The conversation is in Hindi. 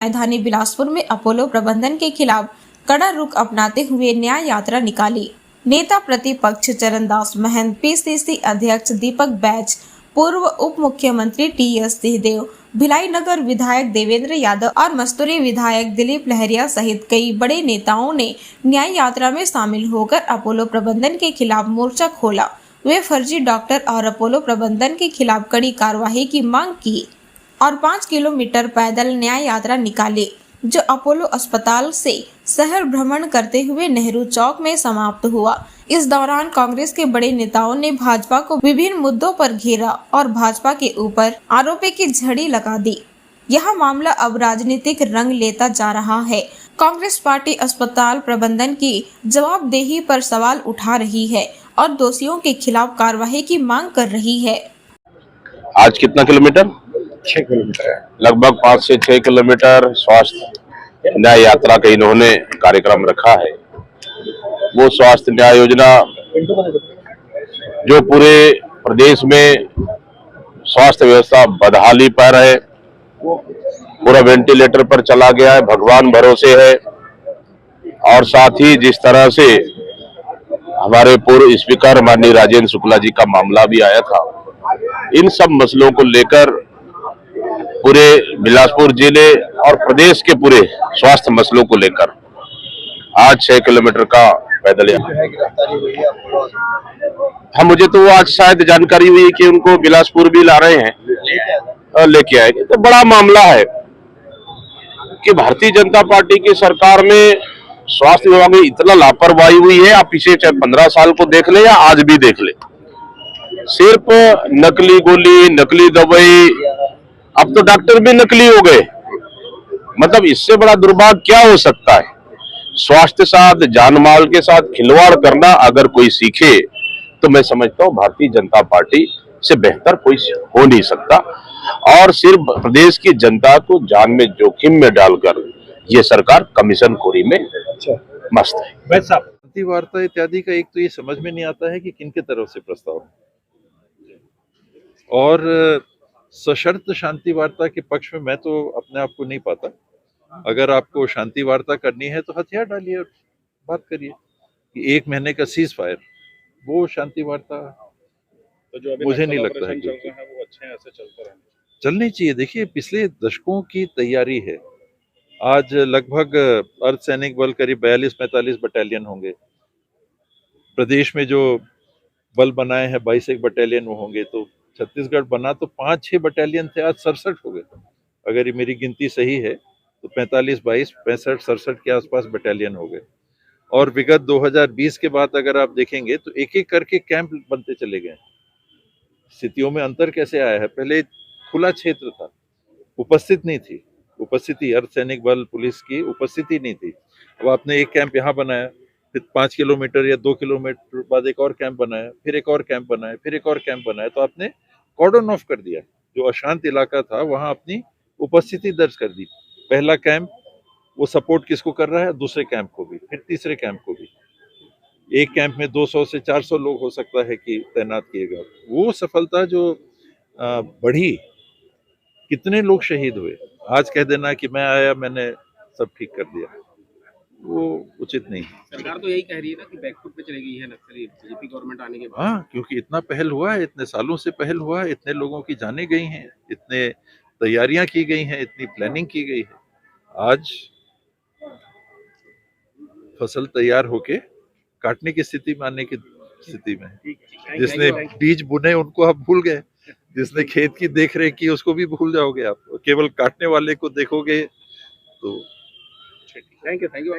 राजधानी बिलासपुर में अपोलो प्रबंधन के खिलाफ कड़ा रुख अपनाते हुए न्याय यात्रा निकाली। नेता प्रतिपक्ष चरणदास महंत, पीसीसी अध्यक्ष दीपक बैज, पूर्व उप मुख्यमंत्री टीएस सिंहदेव, भिलाई नगर विधायक देवेंद्र यादव और मस्तूरी विधायक दिलीप लहरिया सहित कई बड़े नेताओं ने न्याय यात्रा में शामिल होकर अपोलो प्रबंधन के खिलाफ मोर्चा खोला। वे फर्जी डॉक्टर और अपोलो प्रबंधन के खिलाफ कड़ी कार्रवाई की मांग की और 5 किलोमीटर पैदल न्याय यात्रा निकाली, जो अपोलो अस्पताल से शहर भ्रमण करते हुए नेहरू चौक में समाप्त हुआ। इस दौरान कांग्रेस के बड़े नेताओं ने भाजपा को विभिन्न मुद्दों पर घेरा और भाजपा के ऊपर आरोपों की झड़ी लगा दी। यह मामला अब राजनीतिक रंग लेता जा रहा है। कांग्रेस पार्टी अस्पताल प्रबंधन की जवाबदेही पर सवाल उठा रही है और दोषियों के खिलाफ कार्रवाई की मांग कर रही है। आज कितना किलोमीटर? 6 किलोमीटर है। लगभग 5 से 6 किलोमीटर स्वास्थ्य न्याय यात्रा का इन्होंने कार्यक्रम रखा है। वो स्वास्थ्य न्याय योजना जो पूरे प्रदेश में स्वास्थ्य व्यवस्था बदहाली पर है, पूरा वेंटिलेटर पर चला गया है, भगवान भरोसे है। और साथ ही जिस तरह से हमारे पूर्व स्पीकर माननीय राजेंद्र शुक्ला जी का मामला भी आया था, इन सब मसलों को लेकर पूरे बिलासपुर जिले और प्रदेश के पूरे स्वास्थ्य मसलों को लेकर आज 6 किलोमीटर का पैदल मुझे तो आज शायद जानकारी हुई कि उनको बिलासपुर भी ला रहे हैं, लेके आएंगे। तो बड़ा मामला है कि भारतीय जनता पार्टी की सरकार में स्वास्थ्य विभाग में इतना लापरवाही हुई है। आप पिछले 15 साल को देख ले या आज भी देख ले, सिर्फ नकली गोली, नकली दवाई, अब तो डॉक्टर भी नकली हो गए। मतलब इससे बड़ा दुर्भाग्य क्या हो सकता है? स्वास्थ्य साथ, जान माल के साथ खिलवाड़ करना अगर कोई सीखे तो मैं समझता हूँ भारतीय जनता पार्टी से बेहतर कोई हो नहीं सकता। और सिर्फ प्रदेश की जनता को जान में जोखिम में डालकर ये सरकार कमीशन खोरी में मस्त है। शांति वार्ता इत्यादि का एक तो ये समझ में नहीं आता है कि किनके तरफ से प्रस्ताव है, और सशर्त शांति वार्ता के पक्ष में मैं तो अपने आप को नहीं पाता। अगर आपको शांति वार्ता करनी है तो हथियार डालिए और बात करिए कि 1 महीने का सीज फायर, वो शांति वार्ता तो जो मुझे नहीं लगता है कि वो अच्छे हैं, ऐसे चलने चाहिए। देखिए, पिछले दशकों की तैयारी है। आज लगभग अर्धसैनिक बल करीब 42-45 बटालियन होंगे। प्रदेश में जो बल बनाए हैं 22 बटालियन वो होंगे। तो छत्तीसगढ़ बना तो 5-6 बटालियन थे, आज 67 हो गए। अगर ये मेरी गिनती सही है तो 45, 22, 65, 67 के आसपास बटालियन हो गए। और विगत 2020 के बाद अगर आप देखेंगे तो एक एक करके कैंप बनते चले गए। स्थितियों में अंतर कैसे आया है? पहले खुला क्षेत्र था, उपस्थित नहीं थी, उपस्थिति अर्धसैनिक बल पुलिस की उपस्थिति नहीं थी। अब आपने एक कैंप यहाँ बनाया, फिर 5 किलोमीटर या 2 किलोमीटर बाद एक और कैंप बनाया, फिर एक और कैंप बनाया, फिर एक और कैंप बनाया। तो आपने कॉर्डन ऑफ कर दिया। जो अशांत इलाका था वहां अपनी उपस्थिति दर्ज कर दी। पहला कैंप वो सपोर्ट किसको कर रहा है? दूसरे कैंप को भी, फिर तीसरे कैंप को भी। एक कैंप में 200 से 400 लोग हो सकता है कि तैनात किएगा। वो सफलता जो बढ़ी, कितने लोग शहीद हुए। आज कह देना कि मैं आया, मैंने सब ठीक कर दिया, वो उचित नहीं है। सरकार तो यही कह रही है ना कि बैकफुट पे चली गई है नक्सली बीजेपी गवर्नमेंट आने के बाद। हाँ, क्योंकि इतना पहल हुआ है, इतने सालों से पहल हुआ है, इतने लोगों की जानें गई हैं, इतने तैयारियां की गई हैं, इतनी प्लानिंग की गई है। आज फसल तैयार होके काटने की स्थिति में आने की स्थिति में, जिसने बीज बुने उनको आप भूल गए, जिसने खेत की देख रेख की उसको भी भूल जाओगे आप, केवल काटने वाले को देखोगे तो। Thank you.